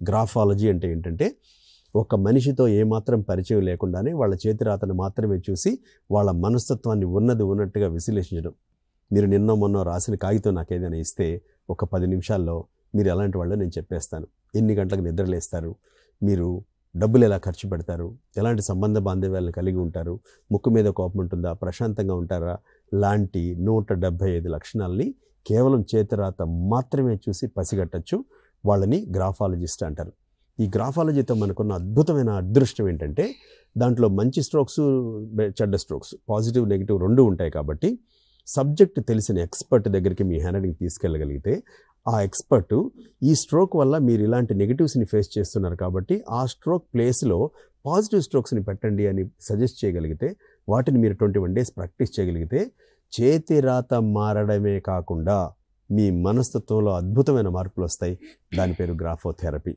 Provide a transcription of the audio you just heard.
Graphology అంటే ఏంటంటే ఒక మనిషితో ఏమాత్రం పరిచయం లేకుండానే వాళ్ళ చేతిరాతను మాత్రమే చూసి వాళ్ళ మనస్తత్వాన్ని ఉన్నది ఉన్నట్టుగా విశ్లేషించడం. మీరు నిన్న మొన్న రాసిన కాగితం నాకు ఏదైనా ఇస్తే ఒక 10 నిమిషాల్లో మీరు ఎలాంటి వాళ్ళో నేను చెప్పేస్తాను. ఎన్ని గంటలకు నిద్రలేస్తారు, మీరు డబ్బులు ఎలా ఖర్చు పెడతారు, ఎలాంటి సంబంధ బాంధవ్యాలను కలిగి ఉంటారు, ముక్కు మీద కోపం ఉంటుందా, ప్రశాంతంగా ఉంటారా, లాంటి 175 లక్షణాలని కేవలం చేతిరాత మాత్రమే చూసి పసిగట్టచ్చు. వాళ్ళని గ్రాఫాలజిస్ట్ అంటారు. ఈ గ్రాఫాలజీతో మనకున్న అద్భుతమైన అదృష్టం ఏంటంటే దాంట్లో మంచి స్ట్రోక్స్, చెడ్డ స్ట్రోక్స్, పాజిటివ్ నెగిటివ్ 2 ఉంటాయి. కాబట్టి సబ్జెక్ట్ తెలిసిన ఎక్స్పర్ట్ దగ్గరికి మీ హ్యాండ్రైటింగ్ తీసుకెళ్ళగలిగితే ఆ ఎక్స్పర్టు ఈ స్ట్రోక్ వల్ల మీరు ఇలాంటి నెగిటివ్స్ని ఫేస్ చేస్తున్నారు కాబట్టి ఆ స్ట్రోక్ ప్లేస్లో పాజిటివ్ స్ట్రోక్స్ని పెట్టండి అని సజెస్ట్ చేయగలిగితే, వాటిని మీరు 21 days ప్రాక్టీస్ చేయగలిగితే చేతి రాత మారడమే కాకుండా మీ మనస్తత్వంలో అద్భుతమైన మార్పులు వస్తాయి. దాని పేరు గ్రాఫోథెరపీ.